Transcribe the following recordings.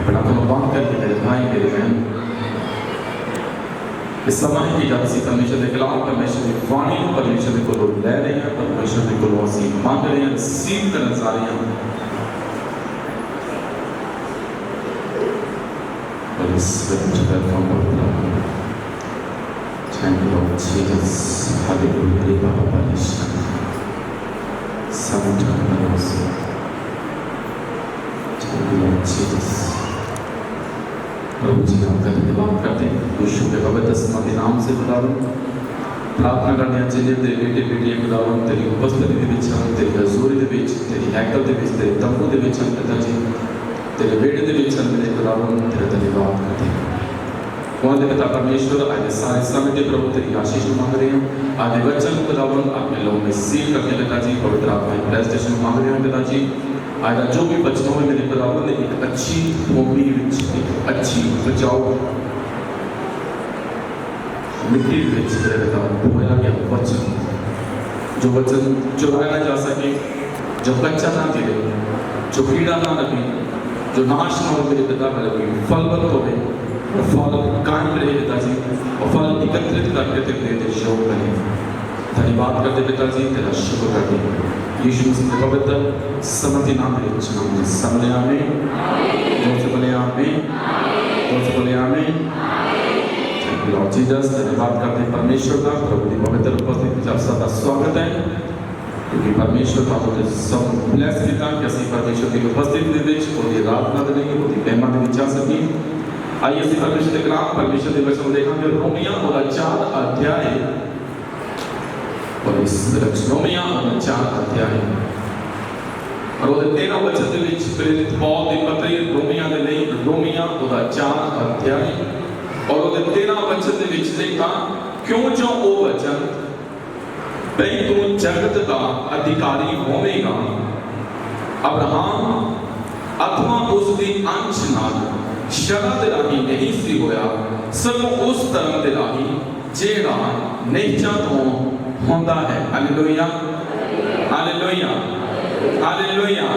बड़ा धन्यवाद करके मेरे भाई मेरे बहन इस समय की जब से परमेश्वर के खिलाफ परमेश्वर की वाणी परमेश्वर को लोग ले रहे हैं, परमेश्वर को लोग सी मांग रहे हैं, रिसीव करना चाह रहे हैं। और इस प्लेटफॉर्म पर thank you lord Jesus, hallelujah. बाबा परमेश्वर समझ थैंक यू लॉर्ड जीसस। प्रभु जी आपका धन्यवाद करते हैं यीशु के पवित्र समर्थ नाम से खुदावन प्रार्थना करने जिन्हें तेरे बेटे बेटियां खुदावन तेरी उपस्थिति ਦੇ ਵਿੱਚ ਹਨ, तेरी हजूरी ਦੇ ਵਿੱਚ, तेरी हैकल ਦੇ ਵਿੱਚ, तेरे तंबू ਦੇ ਵਿੱਚ ਹਨ पिता जी, तेरे बेटे ਦੇ ਵਿੱਚ ਹਨ मेरे खुदावन तेरा धन्यवाद करते हैं। हमारे पिता परमेश्वर आज सारे समय के प्रभु तेरी आशीष मांग रहे हैं, आज वचन खुदावन अपने लोगों में सील करके पिता जी पवित्र आत्मा की प्रेजेंटेशन मांग रहे हैं पिता जी। आज जो भी बचनों में मेरे खुदावन ने एक अच्छी भूमि विच एक अच्छी बचाओ मिट्टी विच तेरे पिता बोया गया वचन, जो वचन चुराया ना जा सके, जो कच्चा ना गिरे, जो कीड़ा ना लगे, जो नाश ना हो मेरे पिता में लगे, फलवंत हो और फल कायम रहे पिता जी, और फल एकत्रित करके तेरे देश योग करें। धन्यवाद करते पिता जी, तेरा शुक्र करते यीशु मसीह के पवित्र समर्थी नाम में नाम समझे आमीन। जोर से बोले आमीन, जोर से बोले आमीन। Thank you lord Jesus. धन्यवाद करते हैं परमेश्वर का, प्रभु की पवित्र उपस्थिति में आप सबका स्वागत है, क्योंकि परमेश्वर का मुझे सब ब्लेस किया कि ਅਸੀਂ परमेश्वर की उपस्थिति ਦੇ ਵਿੱਚ ਉਹਦੀ ਆਰਾਧਨਾ ਦੇ ਲਈ ਉਹਦੀ ਮਹਿਮਾ ਦੇ ਵਿੱਚ ਆ ਸਕੀਏ। आइए ਅਸੀਂ परमेश्वर के कलाम परमेश्वर के वचन देखेंगे रोमिया और 4 अध्याय और इस रोमिया और 4 अध्याय और वो 13 वचन ਦੇ ਵਿੱਚ प्रेरित पौल ਦੀ ਪਤਰੀ रोमिया ਦੇ ਲਈ रोमिया और 4 अध्याय और वो 13 वचन ਦੇ ਵਿੱਚ ਲਿਖਾ क्यों जो वो वचन बई तू जगत का अधिकारी होवेगा अब्राहम अथवा उसकी अंश नाल शरण दे राही नहीं सी होया, सगों उस धर्म दे राही जेड़ा निश्चा तो होंदा है। Hallelujah, hallelujah, hallelujah.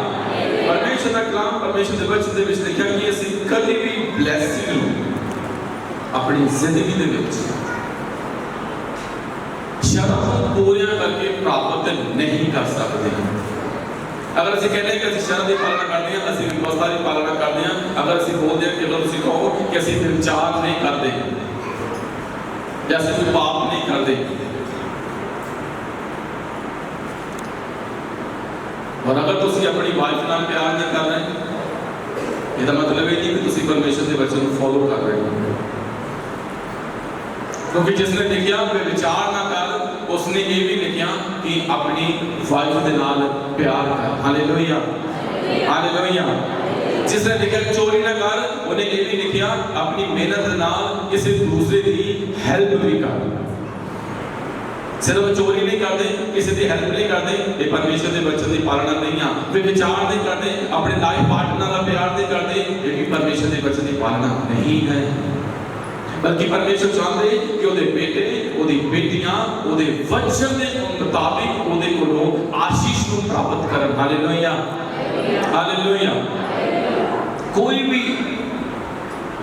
परमेश्वर का कलाम परमेश्वर के वचन दे विच लिखा कि ਅਸੀਂ कभी भी ब्लैसिंग ਨੂੰ अपनी जिंदगी दे विच शरण पूरियां करके प्राप्त नहीं कर सकते। अगर ਅਸੀਂ कहते हैं कि ਅਸੀਂ शरण की पालना करते हैं, ਅਸੀਂ व्यवस्था की पालना करते हैं, अगर ਅਸੀਂ बोलते हैं कि अगर ਤੁਸੀਂ कहो कि ਅਸੀਂ विचार नहीं करते या ਅਸੀਂ कोई पाप नहीं करते, और अगर ਤੁਸੀਂ अपनी वाइफ नाल प्यार नहीं कर रहे, इसका मतलब ये नहीं कि ਤੁਸੀਂ परमेश्वर के वचन को फॉलो कर रहे हो, क्योंकि जिसने लिखा विचार ना कर उसने ये भी लिखा कि अपनी वाइफ के नाल प्यार कर। Hallelujah, hallelujah. जिसने लिखा चोरी ना कर उन्हें ये भी लिखा अपनी मेहनत के नाल किसी दूसरे की हेल्प भी कर। सिर्फ चोरी नहीं करते, किसी की हेल्प नहीं करते, ये परमेश्वर के वचन की पालना नहीं है। वे विचार नहीं करते, अपने लाइफ पार्टनर का प्यार नहीं करते, ये भी परमेश्वर के वचन की पालना नहीं है। बल्कि परमेश्वर चाहते कि ਉਹਦੇ बेटे ਉਹਦੀ बेटियां ਉਹਦੇ वचन के मुताबिक ਉਹਦੇ ਕੋਲੋਂ आशीष ਨੂੰ प्राप्त ਕਰਨ। Hallelujah, hallelujah. कोई भी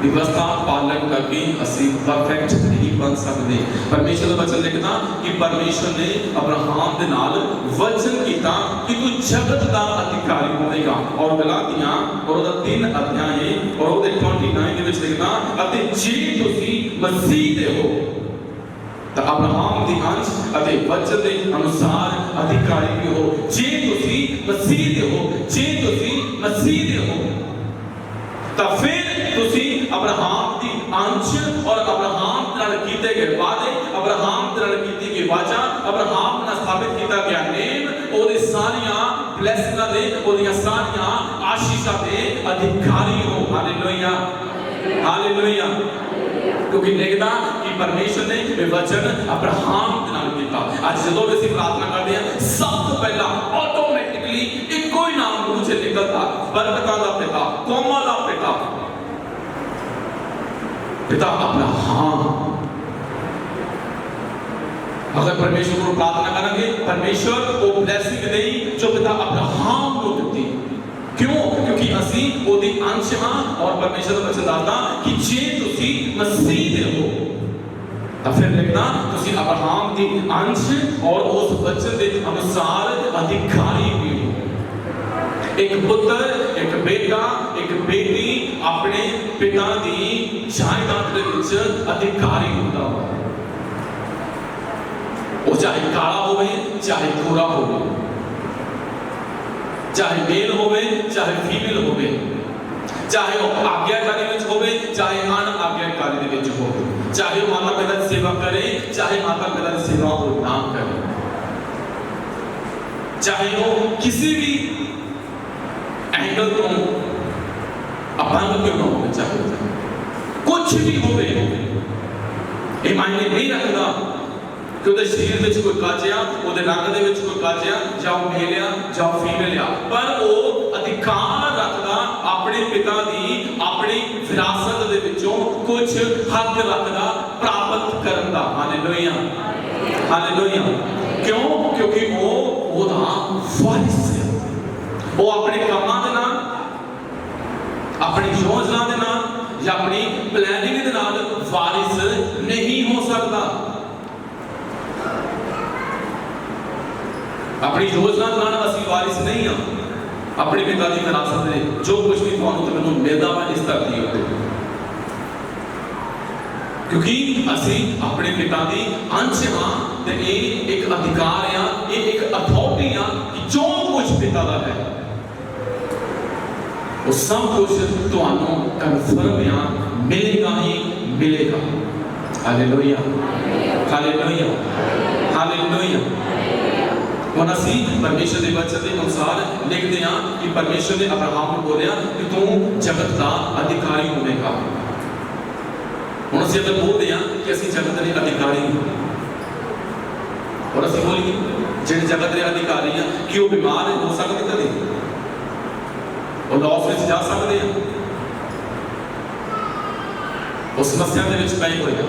व्यवस्था पालन करके ਅਸੀਂ परफेक्ट नहीं बन सकते। परमेश्वर का वचन लिखना कि परमेश्वर ने अब्राहम के नाल वचन किया कि तू जगत का अधिकारी होवेगा, और गलातियां और ਉਹਦਾ 3 अध्याय और ਉਹਦੇ 29 ਦੇ ਵਿੱਚ ਲਿਖਣਾ ਅਤੇ ਜੇ ਤੁਸੀਂ मसीह दे हो तो अब्राहम दी अंश अते वचन के अनुसार अधिकारी भी हो। जे तुसी मसीह दे हो, जे तुसी मसीह दे हो तो फिर तुसी अब्राहम दी अंश और अब्राहम नाल कीते गए वादे, अब्राहम नाल कीती गई वाचा, अब्राहम नाल साबित किया गया नेम ओदे सारियां ब्लेसिंगां दे, ओदियां सारियां आशीषां दे अधिकारी हो। Hallelujah, hallelujah. क्योंकि लिखदा कि परमेश्वर ने वचन अब्राहम के नाल कीता। आज जदों भी ਅਸੀਂ प्रार्थना करते हैं सब तो पहला ऑटोमेटिकली इको ही नाम मुंह से निकलता, बरकतां दा पिता, कौमां दा पिता, पिता अब्राहम। अगर परमेश्वर को प्रार्थना करेंगे परमेश्वर वो ब्लेसिंग देई जो पिता अब्राहम को दी, क्यों? क्योंकि असी ओदी अंश हां और परमेश्वर दा वचन दसदा कि जे तुसी मसीह दे हो तो फिर लिखना तुसी अब्राहम दी अंश और उस वचन के अनुसार अधिकारी भी हो। एक पुत्र, एक बेटा, एक बेटी अपने पिता दी जायदाद दे विच अधिकारी होता है। वो चाहे काला होवे, चाहे गोरा होवे, चाहे मेल होवे, चाहे फीमेल होवे, चाहे वो आज्ञाकारी विच होवे, चाहे अन आज्ञाकारी दे विच होवे, चाहे वो माता पिता की सेवा करे, चाहे माता पिता की सेवा वो ना करे, चाहे वो किसी भी एंगल तो अपंग क्यों ना हो, चाहे कुछ भी होवे, ये मायने नहीं रखता कि उहदे शरीर में कोई काजिया, उहदे रंग दे विच कोई काजिया, जां मेल आ जां फीमेल आ, पर वो अधिकार रखदा अपने पिता दी अपनी विरासत दे विचों कुछ हक रखदा प्राप्त करन दा। Hallelujah, hallelujah. क्यों? क्योंकि वो ओदा वारिस है। वो अपने कामां दे नाल, अपनी योजना दे नाल या अपनी प्लानिंग दे नाल वारिस नहीं हो सकता। अपनी योजना दे नाल असीं वारिस नहीं हां। अपने पिता की विरासत दे जो कुछ भी तुहानूं ते मैनूं मिलदा वा इस धरती उत्ते, क्योंकि असीं अपने पिता दी अंश हां ते ये एक अधिकार आ, ये एक अथॉरिटी आ कि जो कुछ पिता दा है वो सब कुछ तुहानूं कन्फर्म आ, मिलेगा ही मिलेगा। Hallelujah, hallelujah, hallelujah. हुण असीं परमेश्वर के वचन के अनुसार लिखते हैं कि परमेश्वर ने अब्राहम को बोलिया कि तू जगत का अधिकारी होवेगा। हुण असीं अगर बोलते हैं कि असीं जगत के अधिकारी हैं और असीं बोलीए जिहड़े जगत के अधिकारी हैं कि वो बीमार हो सकते कदे, वो लॉस में जा सकते हैं, वो समस्या के विच पए होए हैं,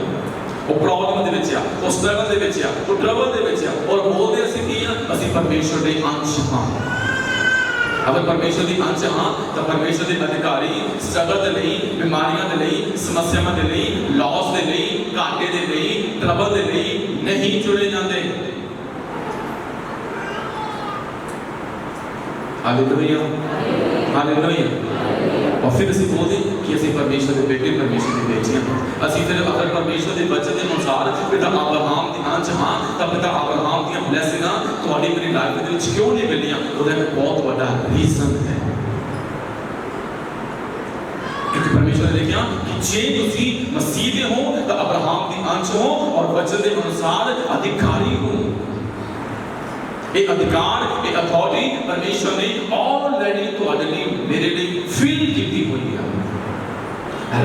वो प्रॉब्लम दे विच आ, वो स्ट्रगल दे विच आ, वो ट्रबल दे विच आ, और बोलते असीं की आ, असीं परमेश्वर दे अंश हां। अगर परमेश्वर दी अंश हां तो परमेश्वर दे अधिकारी स्ट्रगल दे लई, बीमारियां दे लई, समस्यावां दे लई, लॉस दे लई, घाटे दे लई, ट्रबल दे लई नहीं चुने जाते। Hallelujah, hallelujah. और फिर असीं बोलते कि असीं परमेश्वर के बेटे, परमेश्वर के बेटियां। असीं फिर अगर परमेश्वर के वचन के अनुसार पिता अब्राहम दी अंश हां तो पिता अब्राहम दी ब्लेसिंगां तुहाडी मेरी लाइफ दे विच क्यों नहीं मिलियां? ओहदा एक बहुत बड़ा रीजन है, क्योंकि परमेश्वर ने लिखा कि जे तुसीं मसीह दे हो तो अब्राहम दी अंश हो और वचन के अनुसार अधिकारी हो। ये अधिकार, ये अथॉरिटी परमेश्वर ने ऑलरेडी तुहाडे लिए मेरे लिए फील की हुई है,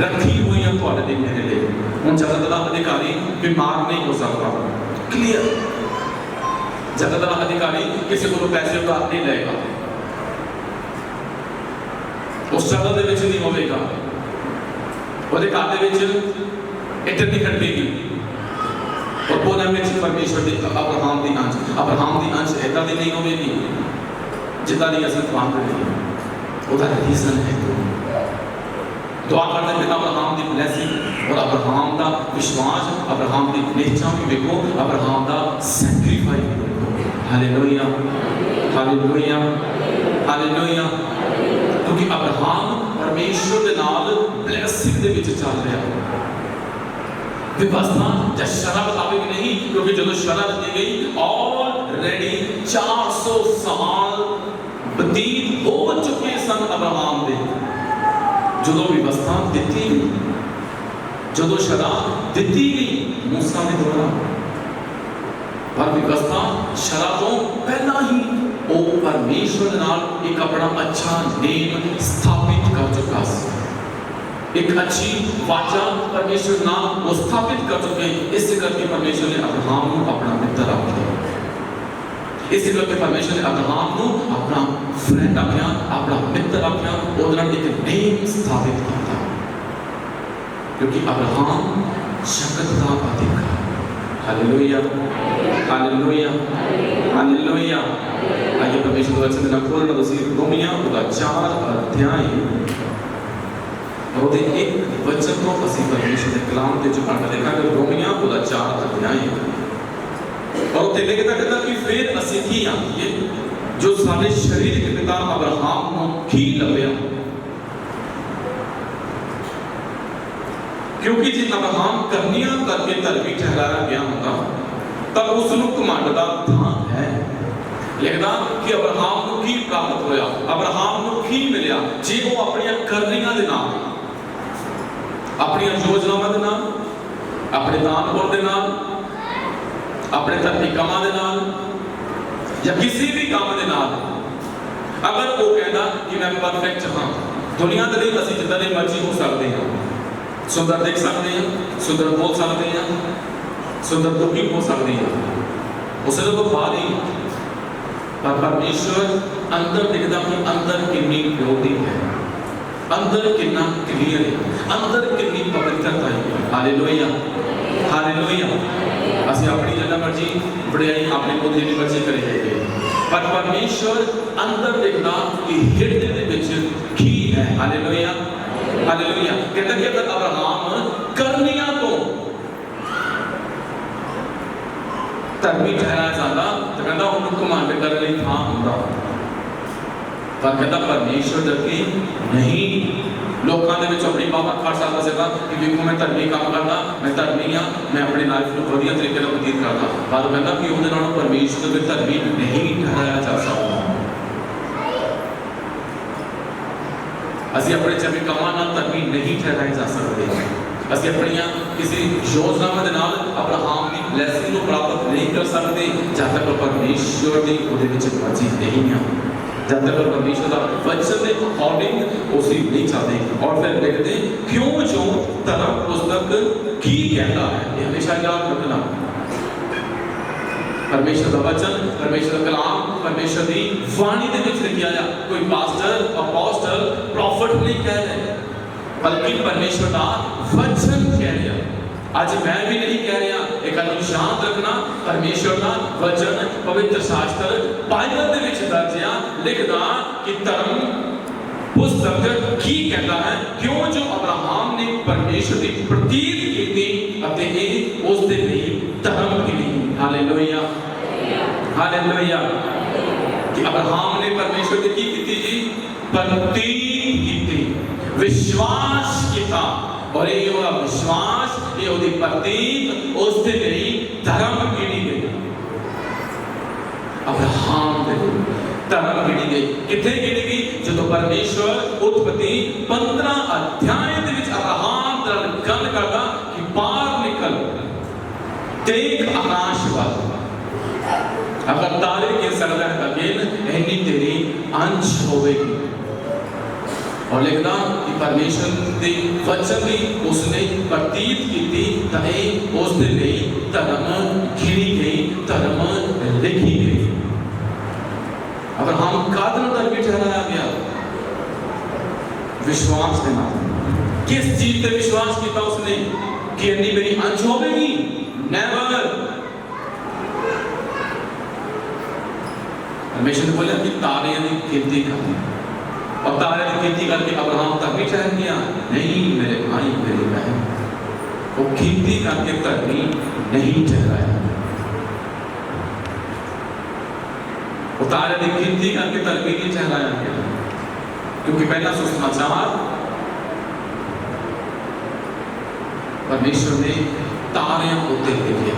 रखी हुई है तुहाडे लिए मेरे लिए। हुण जगत दा अधिकारी बीमार नहीं हो सकता, क्लियर। जगत दा अधिकारी किसी को पैसे उधार नहीं लेगा, उस स्ट्रगल दे विच नहीं होवेगा, ओहदे घर दे विच इट नहीं खड़ेगी। और बोला में परमेश्वर दी अब्राहम दी अंश ऐसा दी नहीं होगी जितना नहीं असल मांग रही है। उसका रीजन है दुआ करते पिता अब्राहम दी ब्लेसिंग और अब्राहम दा विश्वास, अब्राहम दी नेचर भी देखो, अब्राहम दा सैक्रिफाइस भी देखो। Hallelujah, hallelujah, hallelujah. क्योंकि अब्राहम परमेश्वर दे नाल ब्लेसिंग दे विच चल रहा है। व्यवस्था या शरह मुताबिक नहीं, क्योंकि जो शरह दी गई ऑलरेडी 400 साल बतीत हो चुके सन अब्राहम दे। जो व्यवस्था दी गई, जो शरह दी गई मूसा के द्वारा, पर व्यवस्था शरह तो पहला ही वो परमेश्वर नाल एक अपना अच्छा नेम स्थापित कर चुका है, एक अच्छी वाचा परमेश्वर नाम वो स्थापित कर चुके। इस करके परमेश्वर ने अब्राहम को अपना मित्र रखा, इस करके परमेश्वर ने अब्राहम को अपना फ्रेंड रखा, अपना मित्र रखा, उधर एक नेम स्थापित किया। क्योंकि अब्राहम जगत का अधिकार, हालेलुया, हालेलुया, हालेलुया। आइए परमेश्वर का वचन ना खोलना तो सी रोमिया ਉਹਦਾ 4 अध्याय ਉਹਦੇ ਇੱਕ वचन ਤੋਂ ਅਸੀਂ परमेश्वर ਦੇ ਕਲਾਮ ਦੇ ਵਿੱਚ ਪੜ੍ਹ ਦੇਖਾਂਗੇ। रोमिया ਉਹਦਾ 4 अध्याय और ਉੱਥੇ ਲਿਖਦਾ ਕਹਿੰਦਾ ਕਿ ਫਿਰ ਅਸੀਂ ਕੀ ਆਖੀਏ ਜੋ ਸਾਡੇ ਸਰੀਰਕ ਪਿਤਾ ਅਬਰਾਹਮ ਨੂੰ ਕੀ ਲੱਭਿਆ, क्योंकि जे अब्राहम करनियां करके धर्मी ठहराया गया होता तब उसनु घमंड दा थां है। लिखदा कि अब्राहम ਨੂੰ ਕੀ ਪ੍ਰਾਪਤ ਹੋਇਆ, ਅਬਰਾਹਮ ਨੂੰ ਕੀ ਮਿਲਿਆ ਜੇ ਉਹ ਆਪਣੀਆਂ ਕਰਨੀਆਂ ਦੇ ਨਾਲ, ਆਪਣੀਆਂ ਯੋਜਨਾਵਾਂ ਦੇ ਨਾਲ, ਆਪਣੇ ਦਾਨ ਪੁੰਨ ਦੇ ਨਾਲ, ਆਪਣੇ ਧਰਮੀ ਕੰਮਾਂ ਦੇ ਨਾਲ ਜਾਂ ਕਿਸੇ ਵੀ ਕੰਮ ਦੇ ਨਾਲ ਅਗਰ ਉਹ ਕਹਿੰਦਾ ਕਿ ਮੈਂ ਪਰਫੈਕਟ ਹਾਂ। ਦੁਨੀਆ ਦੇ ਲਈ ਅਸੀਂ ਜਿੱਦਾਂ ਦੇ ਮਰਜ਼ੀ ਹੋ ਸਕਦੇ ਹਾਂ, सुंदर देख सकते हैं, सुंदर बोल सकते हैं, सुंदर दुखी हो सकते हैं, उसे तो बाहर ही, पर परमेश्वर अंदर दिखता कि अंदर कितनी प्योरिटी है, अंदर कितना क्लियर है, अंदर कितनी पवित्रता है। Hallelujah, hallelujah. ਅਸੀਂ ਆਪਣੀ ਜਿੰਨਾ ਮਰਜ਼ੀ ਵਡਿਆਈ ਆਪਣੇ ਕੋਲ ਜਿੰਨੀ ਮਰਜ਼ੀ ਕਰੀਏ, ਪਰ ਪਰਮੇਸ਼ਵਰ ਅੰਦਰ ਦੇਖਦਾ ਕਿ ਹਿਰਦੇ ਦੇ ਵਿੱਚ ਕੀ ਹੈ। Hallelujah, hallelujah. ਕਹਿੰਦਾ ਕਿ ਅਗਰ ਅਬਰਾਹਮ ਕਰਨੀਆਂ ਤੋਂ ਧਰਮੀ ਠਹਿਰਾਇਆ ਜਾਂਦਾ ਤਾਂ ਕਹਿੰਦਾ ਉਹਨੂੰ ਘਮੰਡ ਕਰਨ ਲਈ ਥਾਂ ਹੁੰਦਾ, ਪਰ ਕਹਿੰਦਾ ਪਰਮੇਸ਼ਵਰ ਜਦਕਿ ਨਹੀਂ ਲੋਕਾਂ ਦੇ ਵਿੱਚ ਆਪਣੀ ਬਾਤ ਕਰ ਸਕਦਾ ਸੀਗਾ ਕਿ ਦੇਖੋ ਮੈਂ ਧਰਮੀ ਕੰਮ ਕਰਦਾ, ਮੈਂ ਧਰਮੀ ਹਾਂ, ਮੈਂ ਆਪਣੀ ਲਾਈਫ ਨੂੰ ਵਧੀਆ ਤਰੀਕੇ ਨਾਲ ਬਤੀਤ ਕਰਦਾ, ਪਰ ਕਹਿੰਦਾ ਕਿ ਉਹਦੇ ਨਾਲ ਪਰਮੇਸ਼ਵਰ ਦੇ ਧਰਮੀ ਨਹੀਂ ਠਹਿਰਾਇਆ ਜਾ ਸਕਦਾ। ਅਸੀਂ ਆਪਣੇ ਚੰਗੇ ਕੰਮਾਂ ਨਾਲ ਧਰਮੀ ਨਹੀਂ ਠਹਿਰਾਏ ਜਾ ਸਕਦੇ। ਅਸੀਂ ਆਪਣੀਆਂ ਕਿਸੇ ਯੋਜਨਾਵਾਂ ਦੇ ਨਾਲ ਅਬਰਾਹਮ ਦੀ ਬਲੇਸਿੰਗ ਨੂੰ ਪ੍ਰਾਪਤ ਨਹੀਂ ਕਰ ਸਕਦੇ ਜਦ ਤੱਕ ਪਰਮੇਸ਼ਵਰ ਦੀ ਉਹਦੇ ਵਿੱਚ ਮਰਜ਼ੀ ਨਹੀਂ ਆ, जब तक परमेश्वर का वचन के अकॉर्डिंग उसी नहीं चाहते। और फिर देखते क्यों जो धर्म पुस्तक की कहता है, ये हमेशा याद रखना। परमेश्वर का वचन, परमेश्वर का कलाम, परमेश्वर की वाणी के विच लिखा आया। कोई पास्टर, अपोस्टल, प्रॉफिट नहीं कह रहे, बल्कि परमेश्वर का वचन कह रहा। आज मैं भी नहीं कह रहा, एक गल शांत रखना। परमेश्वर का वचन पवित्र शास्त्र बाइबल दे विच दर्ज आ, लिखदा कि धर्म पुस्तक की कहता है क्यों जो अब्राहम ने परमेश्वर की प्रतीत की अते ये उस दे लिए धर्म गिनी। Hallelujah, hallelujah. कि अब्राहम ने परमेश्वर की जी प्रतीत की, विश्वास किया, और ये ओदा विश्वास, ये ओदी प्रतीत उस दे लिए धर्म गिनी गई। अब्राहम दे धर्म गिनी गई। किथे गिनी गई? जो परमेश्वर उत्पत्ति 15 अध्याय दे विच अब्राहम नाल गल करदा कि बाहर निकल देख आकाश वाल, अगर तारे के सकदा है अगेन इन्नी तेरी अंश होवेगी। और लिखदा कि परमेश्वर के वचन भी उसने प्रतीत की थी, तहे उस दे लिए धर्म गिनी गई, धर्म लिखी गई। अब्राहम कादर धर्मी ठहराया गया विश्वास के नाम। किस चीज पे विश्वास किया उसने कि अन्नी मेरी अंश होगी? नेवर। परमेश्वर ने बोला कि तारे की गिनती करनी, और तारे की गिनती करके अब्राहम धर्मी ठहर गया? नहीं मेरे भाई, मेरी बहन, वो गिनती करके धर्मी नहीं ठहराया। तारे की गिनती करके धर्मी नहीं ठहराया गया, क्योंकि पहला सुसमाचार परमेश्वर ने तारे होते लिखे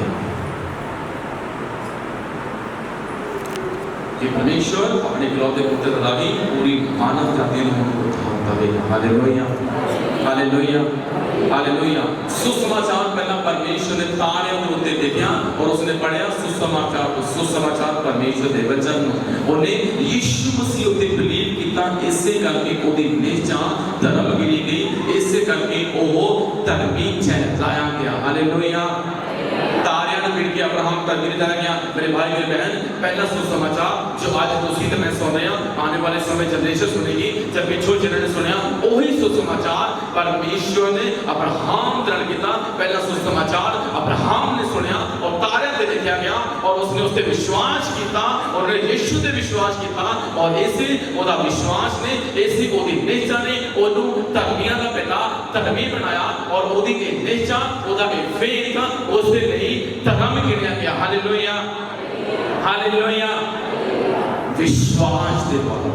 कि परमेश्वर अपने इकलौते पुत्र राही पूरी मानव जाति को उद्धार देगा। Hallelujah, hallelujah, hallelujah. सुसमाचार पहला परमेश्वर ने तारे के उत्ते देखा और उसने पढ़ा सुसमाचार को, सुसमाचार परमेश्वर के वचन उन्हें यीशु मसीह उत्ते बिलीव किया, इसे करके ओदी निष्ठा धर्म गिनी गई, इसे करके वो धर्मी ठहराया गया। हालेलुया। तारियां ने मिल के अब्राहम धर्मी ठहराया गया। मेरे भाई मेरे बहन, पहला सुसमाचार जो आज तुसी ते मैं सुन रहे हैं, आने वाले समय जनरेशन सुनेगी, जब पिछो जिन्होंने सुनिया वही सुसमाचार परमेश्वर ने अब्राहम दृढ़ किया। पहला सुसमाचार अब्राहम ने सुनिया और तारे ते लिखा गया और उसने उस पर विश्वास किया और यीशु ते विश्वास किया और इसे ओदा विश्वास ने इसी ओदी निश्चा ने ओनू धर्मियां दा पिता धर्मी बनाया और ओदी के निश्चा ओदा के फेथ उससे नहीं धर्म गिनया गया। Hallelujah, hallelujah. विश्वास दे द्वारा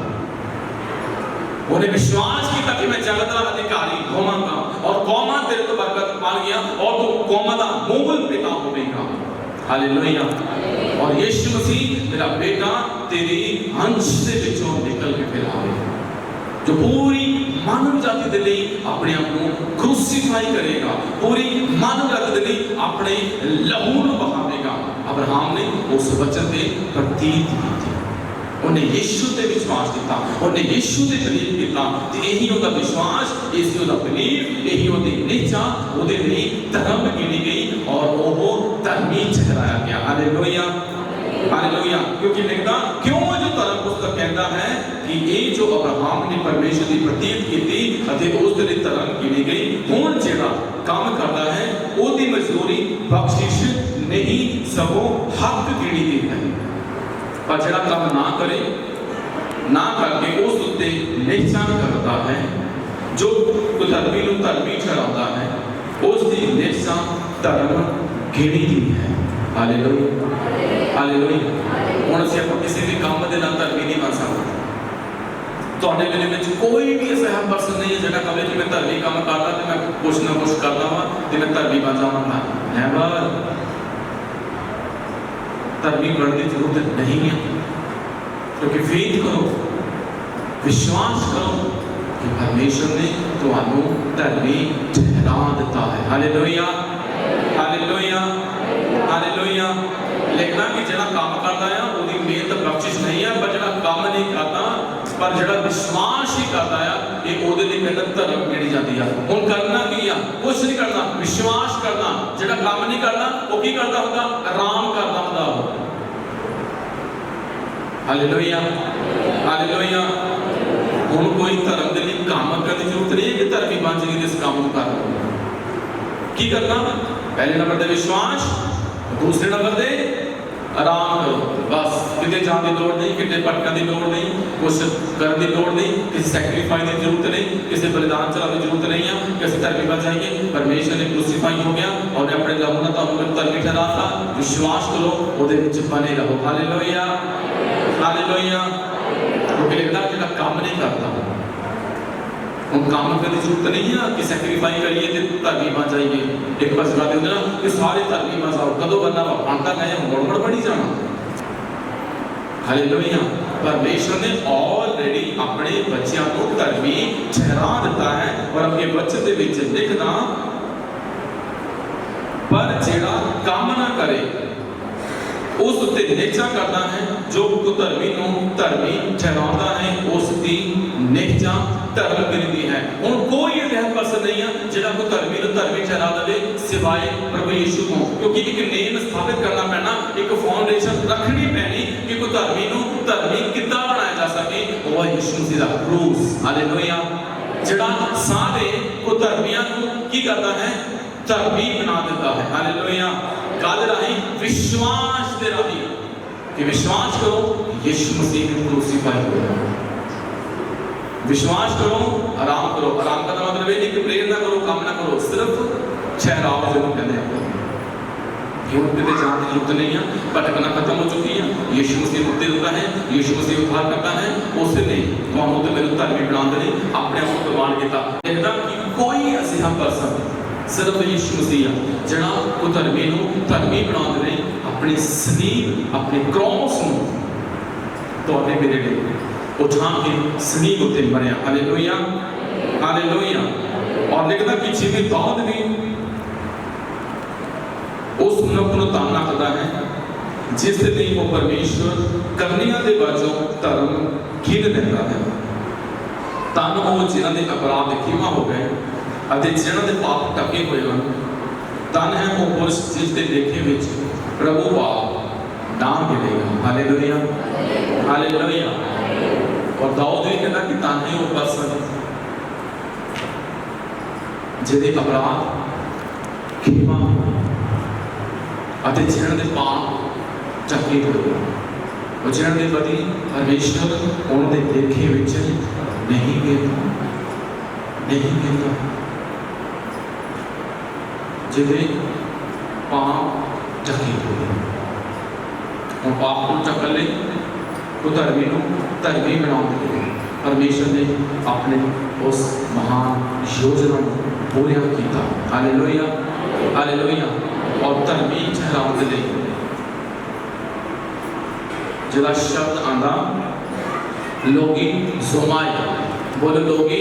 उन्हें विश्वास किया कि मैं जगत का अधिकारी होवांगा और कौमां तेरे तो बरकत पा गया और तू कौमां दा मूल पिता होवेगा। हालेलुया। और यीशु मसीह मेरा बेटा तेरी अंश से विचों निकल के फिर आवेगा, जो पूरी मानव जाति के लिए अपने आप को क्रूसीफाई करेगा, पूरी मानव जाति के लिए अपने लहू को बहावेगा। अब्राहम ने उस वचन के प्रतीत की, उन्हें यीशु ते विश्वास किया, उन्हें यीशु ते बिलीव किया ते यही उनका विश्वास, यही उनका बिलीव, यही उनकी निश्चा उहदे लिए धर्म गिनी गई और वो धर्मी ठहराया गया। Hallelujah, hallelujah. क्योंकि लिखता क्यों जो धर्म पुस्तक कहता है कि ये जो अब्राहम ने परमेश्वर की प्रतीत की थी अते उस दे धर्म गिनी गई। हुण जेड़ा काम करता है ओदी मजदूरी बख्शिश नहीं सगों हक गिनी गई है, पर जेड़ा काम ना करे ना करके उस उत्ते निश्चा करता है, जो धर्मी नूं धर्मी ठहराता है उसकी निश्चा धर्म गिनी गई है। Hallelujah, hallelujah. हुण असीं आपां किसी भी काम दे नाल धर्मी नहीं बन सकते। तुहाडे वेले विच कोई भी ऐसा पर्सन नहीं है जिहड़ा कहे कि मैं धर्मी काम करदा ते मैं कुछ ना कुछ करदा वां ते मैं धर्मी बन जावांगा। नैवर, धर्मी बनने की जरूरत नहीं है, क्योंकि फेथ करो, विश्वास करो कि परमेश्वर ने तुहानू धर्मी ठहरा दिता है। Hallelujah, hallelujah, hallelujah. लिखना कि जिहड़ा काम करता है उसकी मेहनत बख्शिश नहीं है, पर जिहड़ा काम नहीं करता पर जिहड़ा विश्वास ही करता है ये ओदे लई मेहनत धर्म गिनी जाती है। हुण करना की आ, कुछ नहीं करना, विश्वास करना। जिहड़ा काम नहीं करना वो की करता होगा, आराम करता होगा। Hallelujah, hallelujah. हुण कोई धर्म दे लई काम करने की जरूरत नहीं है कि धर्मी बन जाइए इस काम को कर की करना। पहले नंबर पे विश्वास, दूसरे नंबर पे आराम करो। बस किते जाने की लोड़ नहीं, किते भटकने की लोड़ नहीं, कुछ करने की लोड़ नहीं, किसी सैक्रिफाइस की जरूरत नहीं, किसी बलिदान चलाने की जरूरत नहीं है कि असं धर्मी बन जाएंगे। परमेश्वर ने क्रूसीफाई हो गया और अपने लहू नाल तुहानू धर्मी ठहराता। विश्वास करो, उहदे विच बने रहो। Hallelujah, hallelujah. क्योंकि लिखदा जिहड़ा काम नहीं करता हम काम करने की जरूरत नहीं है कि सैक्रिफाइस करिए तो धर्मी बन जाइए। एक बस गाते होंगे ना कि सारे धर्मी बन जाओ, कदों बनना वा बनता गए गड़बड़ बड़ी जाना। हालेलुया। परमेश्वर ने ऑलरेडी अपने बच्चों को धर्मी ठहरा दिता है और अपने बच्चे के विच लिखना, पर जेड़ा काम ना करे उस उत्ते निश्चा करता है, जो कुधर्मी नूं धर्मी ठहराता है उसकी निश्चा धर्म गिनती है। हुण कोई ऐसा पर्सन नहीं है जिहड़ा कोई धर्मी नूं धर्मी ठहरा दे सिवाय प्रभु यीशु को, क्योंकि एक नेम स्थापित करना पैना, एक फाउंडेशन रखनी पैनी कि कोई धर्मी नूं धर्मी किद्दां बनाया जा सके। वो यीशु मसीह दा क्रूस। हालेलुया। जिहड़ा सारे कुधर्मियां नूं की करता है, धर्मी बना देता है। हालेलुया। कादे राही विश्वास दे राही कि विश्वास करो यीशु मसीह ने क्रूसीफाई किया। विश्वास करो, आराम करो। आराम का मतलब ये नहीं कि प्रेयर ना करो, काम ना करो, सिर्फ ठहराओ। जो कहते हैं क्यों कितने जाने की जरूरत नहीं है, भटकना खत्म हो चुकी है। यीशु मसीह मुक्ति देता है, यीशु मसीह उद्धार करता है। उसने तुहानू ते मेरे धर्मी बना देने अपने आप को प्रमाण किया। कहता कि कोई ऐसा पर्सन सिर्फ यीशु मसीह जिहड़ा को धर्मी नूं धर्मी बना देने अपनी सलीब अपने क्रॉस नूं तुहाडे मेरे लिए उठा के सलीब उत्ते मरिया। Hallelujah, hallelujah. और लिखदा कि जिवें दाऊद भी उस मनुख नूं ताना करदा है जिस लिए वो परमेश्वर करनियां दे बाजों धर्म गिन लैंदा है। तन वो जिन्हां दे अपराध खिमा हो गए अते जिन्हां दे पाप ढके हुए हैं। तन है वो पुरुष जिस दे लेखे विच प्रभु पाप ना मिलेगा। Hallelujah, hallelujah. और दाऊद भी कहता कि ताने वो पर्सन जिहदे अपराध खेमा ਅਤੇ ਜਿਨ੍ਹਾਂ ਦੇ ਪਾਪ ਚੱਕੇ ਹੋਏ ਉਹ ਜਿਨ੍ਹਾਂ ਦੇ ਪ੍ਰਤੀ ਪਰਮੇਸ਼ਰ ਉਹਨਾਂ ਦੇ ਲੇਖੇ ਵਿੱਚ ਨਹੀਂ ਗਿਣਦਾ, ਨਹੀਂ ਗਿਣਦਾ। ਜਿਹਦੇ ਪਾਪ ਚੱਕੇ ਹੋਏ ਉਹ ਪਾਪ ਨੂੰ ਚੱਕਣ ਲਈ ਉਹ ਧਰਮੀ ਨੂੰ ਧਰਮੀ ਬਣਾਉਣ ਦੇ ਲਈ ਪਰਮੇਸ਼ਰ ਨੇ ਆਪਣੇ ਉਸ ਮਹਾਨ ਯੋਜਨਾ ਨੂੰ ਪੂਰਾ ਕੀਤਾ। Hallelujah, hallelujah. और धर्मी ठहराने के लिए जिहड़ा शब्द आंदा लोगी ज़ोमाए, बोले लोगी,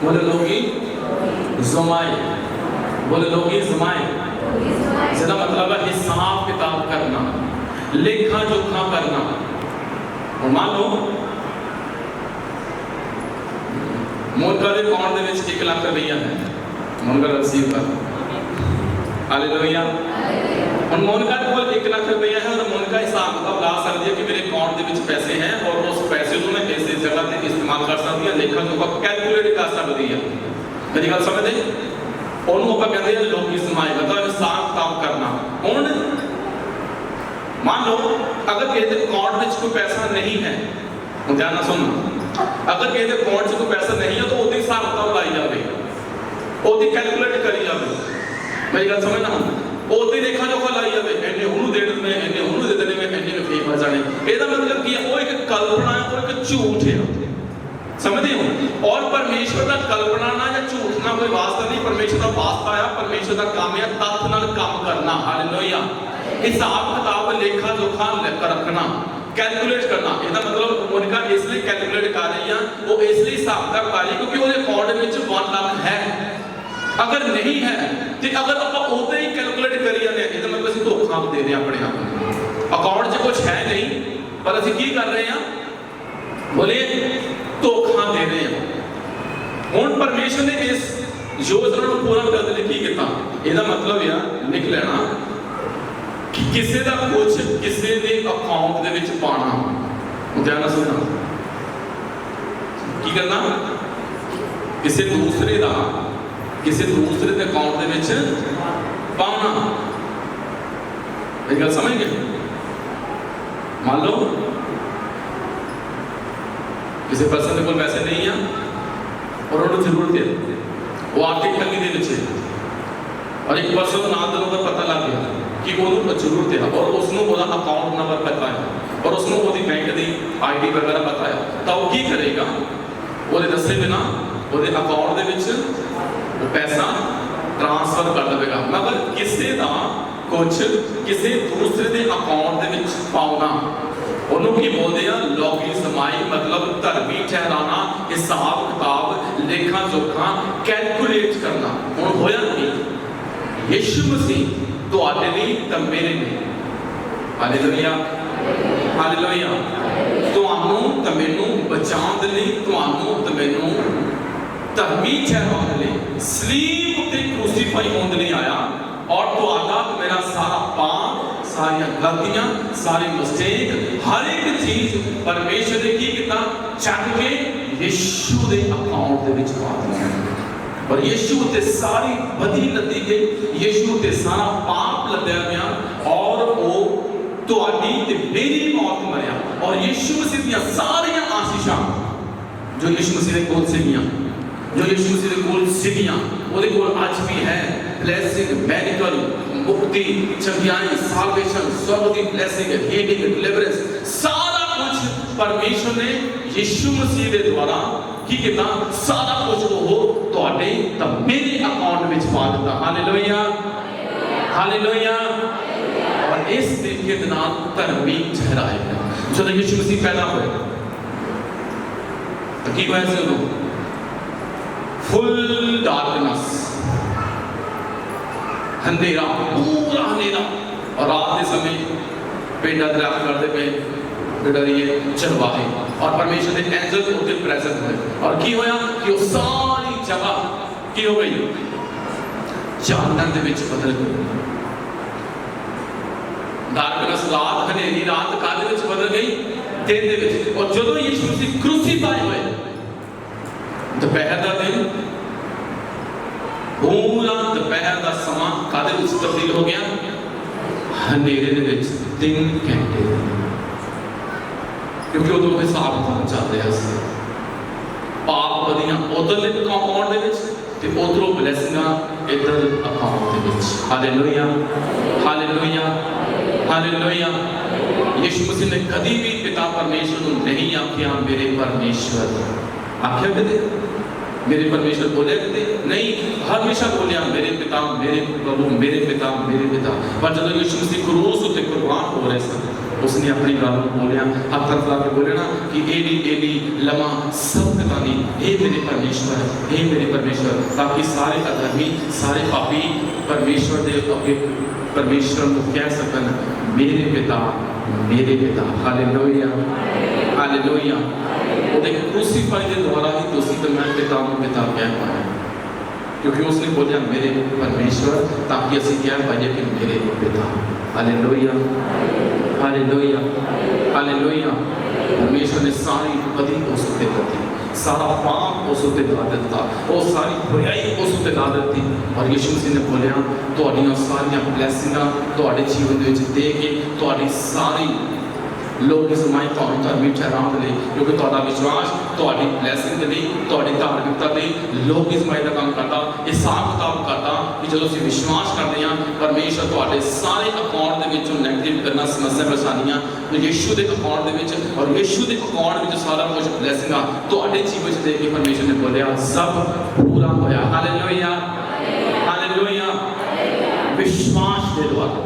बोले लोगी ज़ोमाए, बोले लोगी ज़ोमाए। जिहदा मतलब है हिसाब किताब करना, लेखा जोखा करना। और मान लो मोनका के अकाउंट दे विच 1 लाख रुपया है, मोनका रसीद पर। हालेलुया। और मोनिका को 1 लाख रुपया है और मोनिका हिसाब किताब ला सकती है कि मेरे अकाउंट के विच पैसे हैं और उस पैसे को मैं इस जगह पे इस्तेमाल कर सकती है, लेखा जोखा कैलकुलेट कर सकती है। मेरी गल समझते ओनू आपां कहते हैं लोकी समाज, मतलब हिसाब किताब करना। हुण मान लो अगर किसी के अकाउंट में कोई पैसा नहीं है, ध्यान नाल सुनना, अगर किसी के अकाउंट में कोई पैसा नहीं है तो उसदी हिसाब किताब लाई जाए, उसदी कैलकुलेट करी जाए। मेरी गल समझना, उसदी लेखा जोखा लाई जाए, इन्ने उन्होंने दे देने, इन्ने उन्होंने दे देने, इन्ने में फी फस जाने। इसका मतलब की है वो एक कल्पना है, वो एक झूठ है। समझते हो? और परमेश्वर का कल्पना ना या झूठ ना कोई वास्ता नहीं, परमेश्वर का वास्ता है, परमेश्वर का काम है तत्थ नाल काम करना। हालेलुया। हिसाब किताब लेखा जोखा रखना, कैलकुलेट करना। इसका मतलब मोनिका इसलिए कैलकुलेट कर रही है, वो इसलिए हिसाब किताब कर रही है क्योंकि वो अकाउंट में 1 लाख है। अगर नहीं है तो अगर आप उसे ही कैलकुलेट करी जाते हैं, मतलब असं धोखा दे रहे हैं अपने आप। अकाउंट से कुछ है नहीं पर असं की कर रहे हैं, बोले धोखा दे रहे हैं। हुण परमेश्वर ने इस योजना को पूरा करने लिए की किया, इसका मतलब है लिख लेना कि किसी का कुछ किसी के अकाउंट के विच पाना। ध्यान नाल सुनना, की करना, किसी दूसरे का किसी दूसरे के अकाउंट के विच पाना। एक गल समझ गए? मान लो किसी पर्सन के कोल पैसे नहीं है और उन्हें जरूरत है, वो आर्थिक तंगी दे विच है और एक पर्सन को नाम का पता लग गया कि उन्होंने जरूरत है और उसको वो अकाउंट नंबर पता है और उसको वो बैंक की ID वगैरह पता है, तो वो की करेगा? वो दसे बिना वो अकाउंट के विच वो पैसा ट्रांसफर कर देगा। मगर किसी का कुछ किसी दूसरे के अकाउंट के विच पाना, उन्होंने की बोलते हैं लौकी समाई, मतलब धर्मी ठहराना, हिसाब किताब लेखा जोखा कैलकुलेट करना। हुण होया कि यीशु मसीह तुहाडे लई ते मेरे लई, हालेलुया, हालेलुया, तुहानू ते मैनू बचाउण दे लई, तुहानू ते मैनू धर्मी ठहराने लिए सलीब उत्ते क्रूसीफाई होने लिए आया और तुहाडा मेरा सारा पाप, सारी गलतियां, सारी मिस्टेक, हर एक चीज परमेश्वर ने की किया चक के यीशु के अकाउंट के विच पा दिया और यीशु उत्ते सारी बदी लदी गई, यीशु उत्ते सारा पाप लदया गया और वो तुहाडी ते मेरी मौत मरिया और यीशु मसीह दी सारियां आशीषां जो यीशु मसीह दे कोल सीगियां, जो यीशु मसीह दे कोल सीगियां ਉਹਦੇ ਕੋਲ ਅੱਜ ਵੀ ਹੈ। ब्लेसिंग, मेडिकल, मुक्ति, चंगियाई, साल्वेशन, स्वर्ग की ब्लेसिंग, हीलिंग, डिलीवरेंस, सारा कुछ परमेश्वर ने यीशु मसीह के द्वारा की किया। सारा कुछ वो तुहाडे ते मेरे अकाउंट में पा दिता। Hallelujah, hallelujah. और इस तरीके के नाल धर्मी ठहराएगा। जब यीशु मसीह पैदा होए तो की होया सी उदों फुल डार्कनेस, अंधेरा, पूरा अंधेरा और रात के समय पेड़ा दरियाफ्त करते पे डरिए चरवाहे और परमेश्वर के एंजल उनके प्रेजेंट हुए और की होया कि वो सारी जगह की हो गई जानन दे विच बदल गई। डार्कनेस रात हनेरी रात कादे विच बदल गई दिन दे विच। और जदों यीशु मसीह क्रूसीफाई होए दोपहर दा दिन पूरा दोपहर दा समा कादे विच तब्दील हो गया हनेरे दे विच 3 घंटे। क्योंकि उदों हिसाब किताब चल रहा सी पाप वधियां उधरले अकाउंट दे विच ते उधरों ब्लैसिंगां इधर अकाउंट दे विच। Hallelujah hallelujah hallelujah. यीशु मसीह ने कभी भी पिता परमेश्वर को नहीं आख्या मेरे परमेश्वर, आख्या कदे मेरे परमेश्वर बोले कदे नहीं, हमेशा बोलिया मेरे पिता मेरे प्रभु मेरे पिता मेरे पिता। पर जब यीशु मसीह क्रूस उत्ते कुर्बान हो रहे सन उसने अपनी गल बोलिया हाथ ला के बोले ना कि एली लमा सबकतानी, हे मेरे परमेश्वर हे मेरे परमेश्वर, ताकि सारे अधर्मी सारे पापी परमेश्वर दे अगे परमेश्वर को कह सकन मेरे पिता मेरे पिता। Hallelujah hallelujah. उहदे क्रूसीफाई के द्वारा ही तुसी ते मैं पिता को पिता कह पाए, क्योंकि उसने बोलिया मेरे परमेश्वर, ताकि असी कह पाइए कि मेरे पिता। Hallelujah hallelujah hallelujah. परमेश्वर ने सारी बदी उस उत्ते कर दी, सारा पाप उस उत्ते ला दिता, वो सारी बुराई उस उत्ते ला दी। और यीशु मसीह ने बोलिया तुहाड़ियां सारियां ब्लैसिंगां तुहाड़े जीवन दे विच दे के तुहाड़ी सारी लोग इस माई तो धर्मी ठहराने के लिए, क्योंकि तुहाडा विश्वास तुहाडी ब्लैसिंग के लिए तुहाडी धार्मिकता के लिए लोग इस माई का काम करता हिसाब किताब करता कि जो असीं विश्वास करते हैं परमेश्वर तुहाडे सारे अकाउंट के विचों नेगेटिव करना समस्या परेशानियां यीशु के अकाउंट के विच और यीशु के अकाउंट में सारा कुछ ब्लैसिंगां तुहाडे जीवन में दे के परमेश्वर ने बोलिया सब पूरा होया। Hallelujah hallelujah. विश्वास के द्वारा,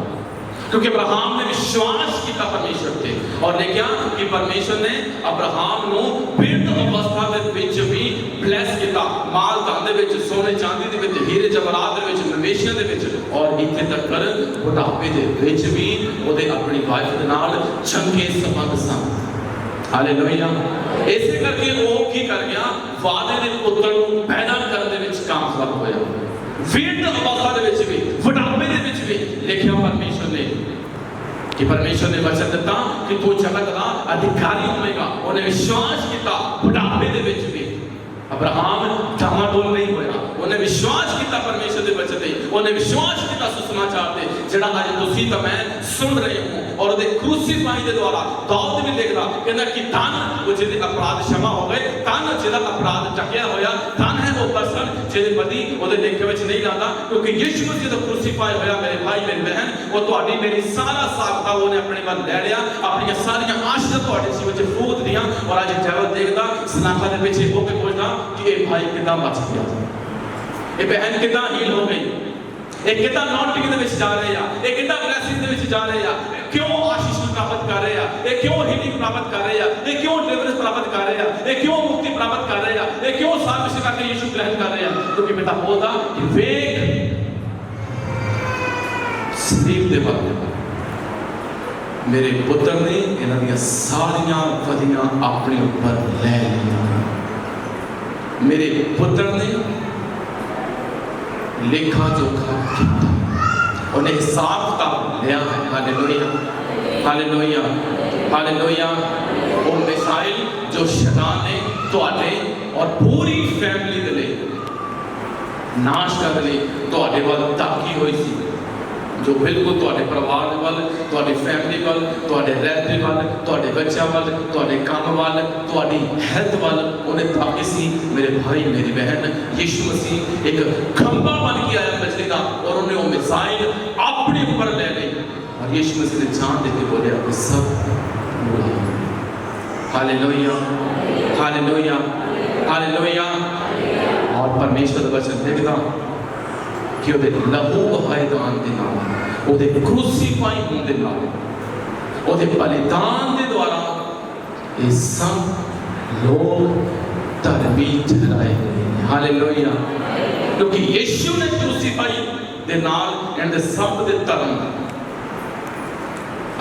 क्योंकि अब्राहम ने विश्वास किया परमेश्वर से और देखा कि परमेश्वर ने अब्राहम को वृद्ध अवस्था के विच भी ब्लैस किया, माल धन दे विच सोने चांदी दे विच हीरे जवाहरात दे विच निवेशां दे विच, और इत्थे तक बुढ़ापे दे विच भी ओदे अपनी वाइफ दे नाल चंगे संबंध सन। हालेलुया। इसे करके वो की कर गया वादे दे पुत्र को पैदा करने दे विच कामयाब होया। वृद्ध अवस्था दे विच भी बुढ़ापे दे विच भी लिखिया परमेश्वर ने कि परमेश्वर ने वचन दिता कि तू जगत का अधिकारी होगा। उन्हें विश्वास किया बुढ़ापे दे विच भी अब्राहम डामाडोल नहीं होया, उन्हें विश्वास किया परमेश्वर के वचन से, उन्हें विश्वास किया सुसमाचार से जिहड़ा अज तुसीं ते मैं सुन रहे हो। और उहदे क्रूसीफाई के द्वारा दाऊद भी लिखदा कहंदा कि धन वो जिहदे अपराध क्षमा हो गए, धन जिहदा अपराध चकिया होया, धन है वो पर्सन जिहदे बदी उहदे लेखे विच नहीं लांदा, क्योंकि यीशु मसीह दा क्रूसीफाई होया मेरे भाई मेरी बहन वो तुहाडी मेरी सारा साखता उहने अपने वल लै लिया, अपनी सारियां आशां तुहाडे जीवन च फूक दियां। और अज जैवल देखदा सनाखा दे पिछे हो के पुछदा कि ये भाई कितना बच गया, ये बहन कितना हील हो गई, ये कितना नॉटिंग दे विच जा रहे हैं, ये कितना ब्लेसिंग दे विच जा रहे हैं, क्यों आशीष प्राप्त कर रहे हैं, ये क्यों हीलिंग प्राप्त कर रहे हैं, ये क्यों डिलीवरेंस प्राप्त कर रहे हैं, ये क्यों मुक्ति प्राप्त कर रहे हैं, ये क्यों सामर्थ्य करके यीशु ग्रहण कर रहे हैं। क्योंकि पिता बोलता कि वेख सलीब दे बारे मेरे पुत्र ने इन्हां दी सारियां वधियां अपने ऊपर ले लिया। मेरे पुत्र ने लेखा जोखा किया, उन्हें हिसाब किताब लिया है। Hallelujah hallelujah hallelujah. वो मिसाइल जो शैतान ने तुहाडे और पूरी फैमिली दे लिए नाश करने लिए तुहाडे वल ताकी हुई सी, जो बिल्कुल तुहाडे परिवार दे वल तुहाडी फैमिली वल तुहाडे रहते वल तुहाडे बच्चों वल तुहाडे काम वल तुहाडी हेल्थ वल उन्हें ताकी सी। मेरे भाई मेरी बहन यीशु मसीह एक खंबा बन के आया बिजली का और उन्हें वो मिसाइल अपने ऊपर ले ली और यीशु मसीह ने जान देके बोले कि सब पूरा। Hallelujah hallelujah hallelujah. और परमेश्वर का वचन देखदा कि ਉਹਦੇ ਲਹੂ ਬਹਾਇਦਾਨ ਦੇ ਨਾਲ ਉਹਦੇ ਕ੍ਰੂਸੀਫਾਈ ਹੋਣ ਦੇ ਨਾਲ ਉਹਦੇ ਬਲੀਦਾਨ ਦੇ ਦੁਆਰਾ ਇਹ ਸਭ ਲੋਕ ਧਰਮੀ ਠਹਿਰਾਏ ਗਏ। ਹਾਲੇਲੂਇਆ। ਕਿਉਂਕਿ ਯੀਸ਼ੂ ਨੇ ਕ੍ਰੂਸੀਫਾਈ ਦੇ ਨਾਲ ਇਹਨਾਂ ਦੇ ਸਭ ਦੇ ਧਰਮ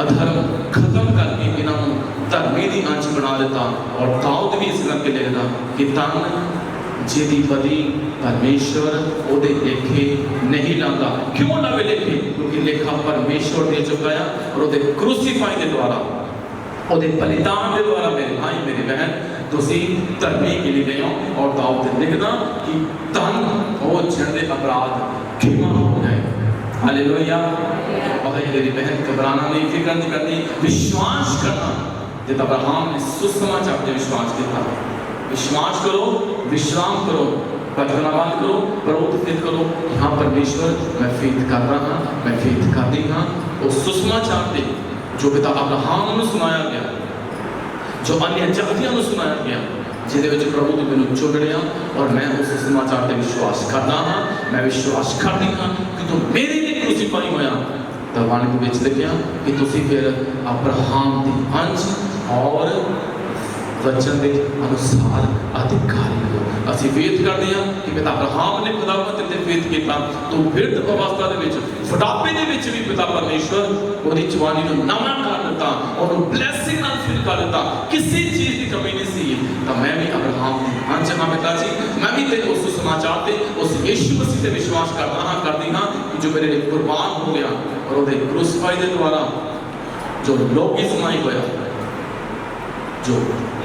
अधर्म खत्म करके इन्होंने धर्मी की अंश बना दिता। और दाऊद भी इस करके लिखता कि तन जिहदी बदी परमेश्वर ओदे लेखे नहीं लांदा। क्यों लावे लेखे? क्योंकि लेखा परमेश्वर दे चुका है और ओदे क्रूसीफाई के द्वारा, ओदे बलिदान के द्वारा मेरे भाई मेरी बहन तुसी धर्मी गिने गए हो। और दाऊद लिखदा कि तन हो जिहदे अपराध क्षमा हो गए। हालेलुया। भाई मेरी बहन घबराना नहीं, फिक्र नहीं करनी, विश्वास करना। जित अब्राहम ने सुसमाचार पर विश्वास किया। विश्वास करो, विश्राम करो, भटकना बंद करो, प्रभु फेथ करो। हाँ परमेश्वर मैं फेथ कर रहा, मैं फेथ कर दी हाँ। उस सुसमाचार पे जो पिता अब्राहम ਨੂੰ सुनाया गया, जो अन्य जातियों ਨੂੰ सुनाया गया, ਜਿਹਦੇ ਵਿੱਚ ਪ੍ਰਭੂ ਨੇ ਮੈਨੂੰ ਚੁਣ ਲਿਆ और मैं उस सुसमाचार ਤੇ विश्वास करता हाँ। मैं विश्वास करती हाँ कि तू मेरे लिए क्रूसीफाई होया। ਤਾਂ ਬਾਣੀ ਦੇ ਵਿੱਚ ਲਿਖਿਆ ਕਿ ਤੁਸੀਂ ਫਿਰ अब्राहम ਦੇ अंश और वचन के अनुसार अधिकारी हो। ਅਸੀਂ फेथ करते हैं कि पिता अब्राहम ने खुदावंत ते फेथ किया, तो बिरध अवस्था दे विच बुढ़ापे दे विच भी पिता परमेश्वर ओदी जवानी नूं नवां कर दिता, ओनू ब्लैसिंग नाल फिल कर दिता, किसी चीज़ की कमी नहीं सी। तो मैं भी अब्राहम दी अंश हाँ पिता जी, मैं भी तेरे उस समाचार ते उस यीशु मसीह ते विश्वास करता हाँ, करदी हाँ कि जो मेरे लिए कुर्बान हो गया और ओदे क्रूसीफाई दे द्वारा जो लोकी समाई होया, जो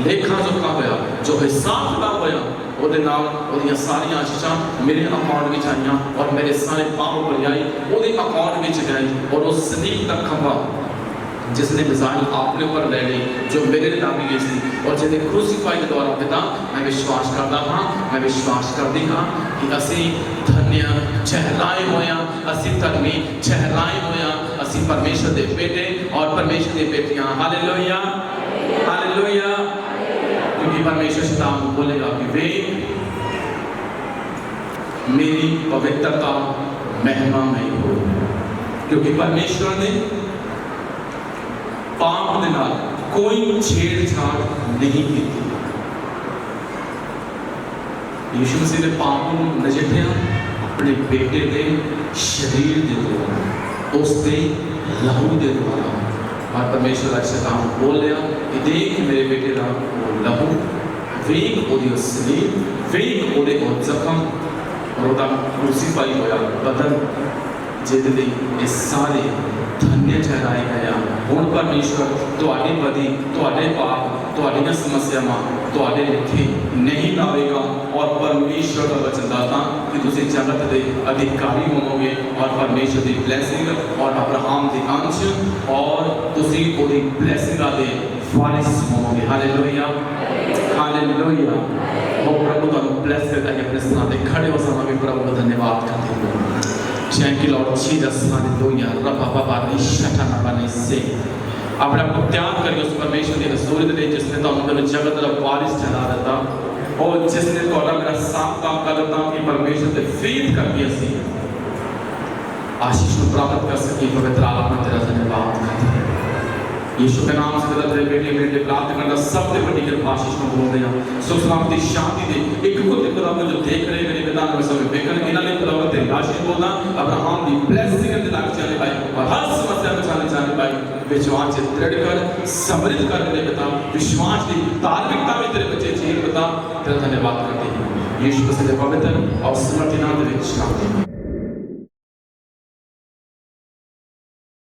लेखा जोखा होया, जो हिसाब किताब होया, ਉਹਦੇ ਨਾਲ ਉਹਦੀਆਂ ਸਾਰੀਆਂ ਆਸ਼ੀਸ਼ਾਂ ਮੇਰੇ ਅਕਾਊਂਟ ਵਿੱਚ ਆਈਆਂ और मेरे सारे पाप बलियाई ਉਹਦੇ अकाउंट ਵਿੱਚ गए। और उस सलीब का खंभा जिसने मिसाइल आपने ऊपर ले ली जो मेरे लिए डाली गई थी और जिन्हें क्रूसीफाई के द्वारा पिता मैं विश्वास करता हाँ, मैं विश्वास करती हाँ कि असी धन्य चहलाए होया, असी धर्मी चहलाए होया, असी परमेश्वर के बेटे और परमेश्वर की बेटियां। Hallelujah, hallelujah. क्योंकि परमेश्वर शैतान को बोलेगा कि वे मेरी पवित्रता महिमा में हो, क्योंकि परमेश्वर ने पाप के नाल कोई छेड़छाड़ नहीं की। यीशु मसीह ने पाप को नजਿੱਠਿਆ अपने बेटे के शरीर के द्वारा, उसके लहू के द्वारा। और परमेश्वर शैतान बोल लिया कि देख मेरे बेटे का लहू, वेख ओदी सलीब, वेख ओदे जख्म और ओदा क्रूसीफाई होया बदन, जिहदे लई ये सारे धन्य ठहराए गए। हुण परमेश्वर तुहाडी बदी, तुहाडे पाप, तुहाडीआं समस्यावां तुहाडे लेखे नहीं लावेगा। और परमेश्वर का वचन दाता कि तुसीं जगत के अधिकारी होवोगे और परमेश्वर की ब्लैसिंग और अब्राहम के अंश और तुसीं ओदी ब्लैसिंगां दे वारिस होवोगे। Hallelujah, hallelujah. और प्रभु तुहानूं ब्लैस करता है। अपने स्थान पर खड़े हो समा भी प्रभु का धन्यवाद करते हैं। Thank you Lord Jesus, hallelujah। रब्बा बाबा निशठा नबने से अपने आप को त्याग करिए उस परमेश्वर के हजूर दे जिसने तो मेरे जगत का वारिस ठहरा देता और जिसने तो मेरा साफ काम कर देता कि परमेश्वर से फेथ करके असी आशीष को प्राप्त कर सके। पवित्र आत्मा तेरा धन्यवाद करते हैं। यीशु के नाम से तेरे बेटे बेटे प्राप्त करना सबसे बड़ी कृपा आशीष को बोलते हैं। सुख शांति शांति दे एक को खुदा को जो देख रहे मेरे पिता ने सब बेकन इना ने खुदा को तेरी आशीष बोलना अब्राहम दी ब्लेसिंग के लाग चले भाई और हर समस्या में चले भाई विश्वास से दृढ़ कर समृद्ध कर मेरे पिता, विश्वास की धार्मिकता में तेरे बच्चे जीवन पिता तेरा धन्यवाद करते हैं। यीशु मसीह के पवित्र और समर्थ नाम में